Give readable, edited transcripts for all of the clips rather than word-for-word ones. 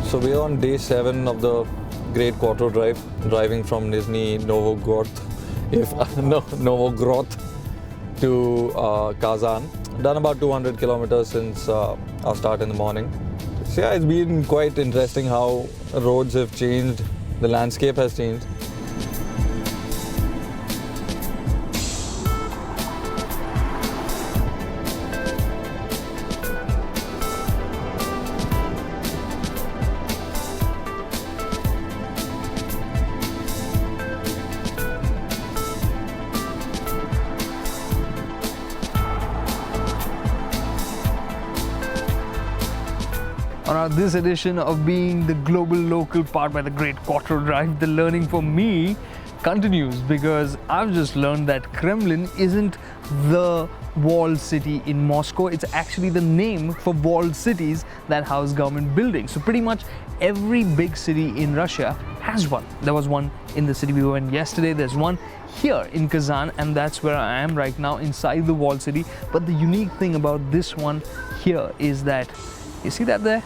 So we are on day 7 of the Great Quattro drive, driving from Nizhny Novgorod, Novgorod to Kazan. Done about 200 kilometers since our start in the morning. So yeah, it's been quite interesting how roads have changed, the landscape has changed. On this edition of Being the Global Local, powered by the Great Quattro Drive, the learning for me continues, because I've just learned that Kremlin isn't the walled city in Moscow. It's actually the name for walled cities that house government buildings. So pretty much every big city in Russia has one. There was one in the city we went yesterday. There's one here in Kazan, and that's where I am right now, inside the walled city. But the unique thing about this one here is that, you see that there?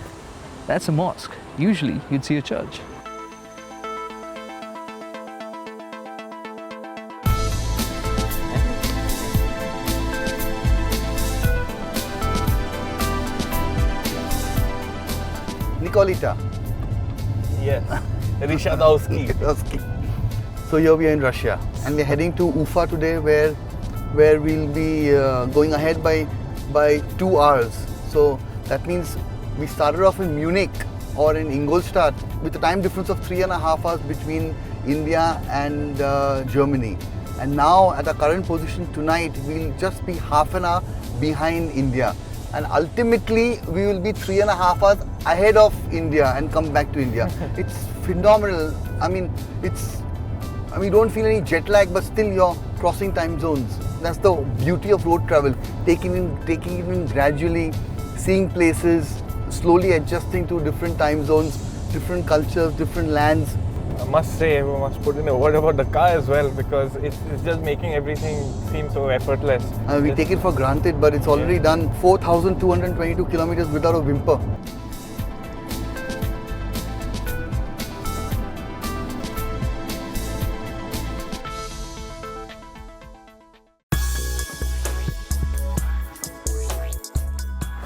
That's a mosque. Usually you'd see a church. Nikolita. Yes, Rishadowski. So here we are in Russia, and we're heading to Ufa today, where we'll be going ahead by 2 hours. So that means we started off in Munich or in Ingolstadt with a time difference of 3.5 hours between India and Germany. And now at our current position tonight, we'll just be half an hour behind India. And ultimately, we will be 3.5 hours ahead of India and come back to India. It's phenomenal. I mean, you don't feel any jet lag, but still you're crossing time zones. That's the beauty of road travel. Taking it in gradually, seeing places, slowly adjusting to different time zones, different cultures, different lands. I must say, we must put in a word about the car as well, because it's just making everything seem so effortless. We take it for granted, but it's already done 4,222 kilometers without a whimper.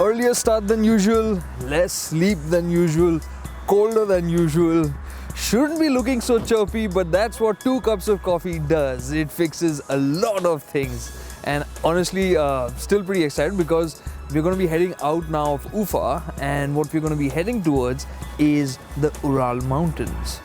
Earlier start than usual, less sleep than usual, colder than usual. Shouldn't be looking so chirpy, but that's what 2 cups of coffee does. It fixes a lot of things. And honestly, still pretty excited, because we're going to be heading out now of Ufa, and what we're going to be heading towards is the Ural Mountains.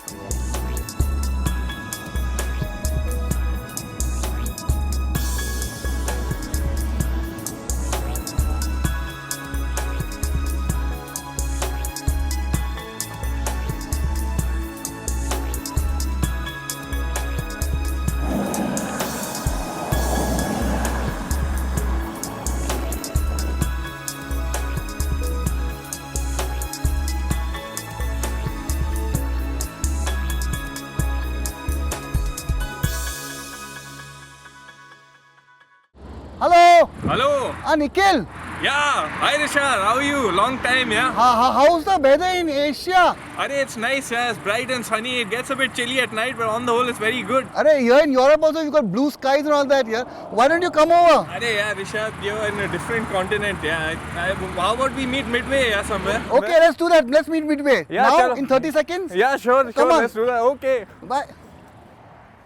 Hello! Hello! Nikhil! Yeah! Hi Rishad, how are you? Long time, yeah? How's the weather in Asia? It's nice, yeah. It's bright and sunny. It gets a bit chilly at night, but on the whole, it's very good. Here in Europe also you've got blue skies and all that here. Why don't you come over? Yeah, Rishad, you're in a different continent, yeah. How about we meet midway, yeah, somewhere? Okay, let's do that. Let's meet midway. Yeah, now, chalo. in 30 seconds? Yeah, sure, Come on. let's do that. Okay. Bye.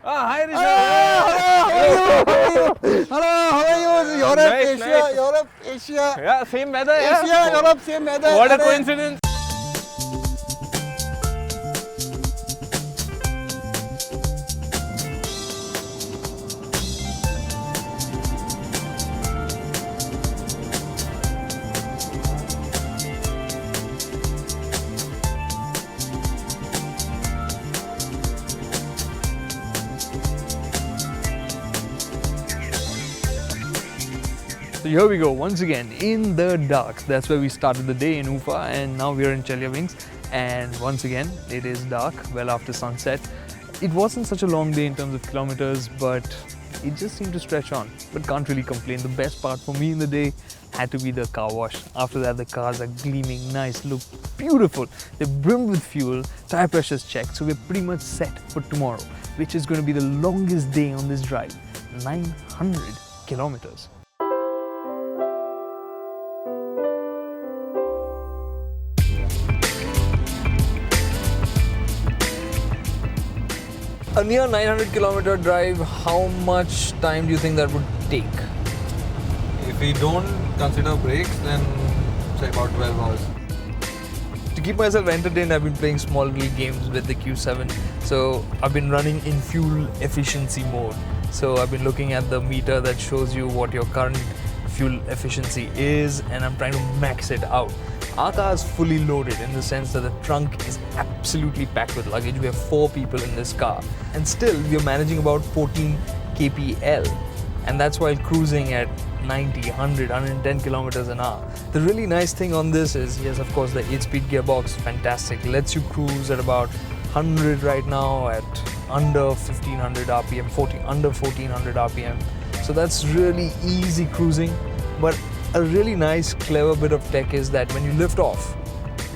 Hi Rishad! Hello, how are you? Europe, Nice, Asia, nice. Europe, Asia. Yeah, same weather, yeah. Asia, Europe, same weather. What a coincidence. So here we go, once again, in the dark. That's where we started the day in Ufa, and now we're in Chelyabinsk. And once again, it is dark, well after sunset. It wasn't such a long day in terms of kilometers, but it just seemed to stretch on. But can't really complain. The best part for me in the day, had to be the car wash. After that, the cars are gleaming nice, look beautiful. They brim with fuel, tire pressures checked, so we're pretty much set for tomorrow, which is going to be the longest day on this drive, 900 kilometers. A near 900 kilometer drive, how much time do you think that would take? If we don't consider breaks, then say about 12 hours. To keep myself entertained, I've been playing small little games with the Q7. So I've been running in fuel efficiency mode. So I've been looking at the meter that shows you what your current fuel efficiency is, and I'm trying to max it out. Our car is fully loaded in the sense that the trunk is absolutely packed with luggage. We have 4 people in this car, and still we are managing about 14 kpl, and that's while cruising at 90, 100, 110 kilometers an hour. The really nice thing on this is, yes, of course, the 8-speed gearbox, fantastic. Lets you cruise at about 100 right now at under 1500 RPM, under 1400 RPM. So that's really easy cruising. But a really nice, clever bit of tech is that when you lift off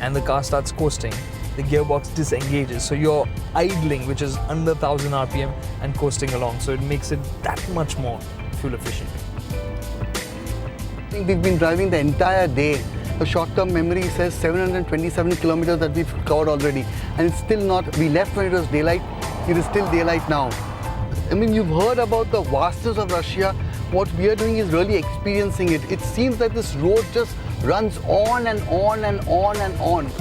and the car starts coasting, the gearbox disengages. So you're idling, which is under 1000 RPM, and coasting along. So it makes it that much more fuel efficient. I think we've been driving the entire day. The short-term memory says 727 kilometers that we've covered already, and it's still not. We left when it was daylight. It is still daylight now. I mean, you've heard about the vastness of Russia. What we are doing is really experiencing it. It seems that this road just runs on and on and on and on.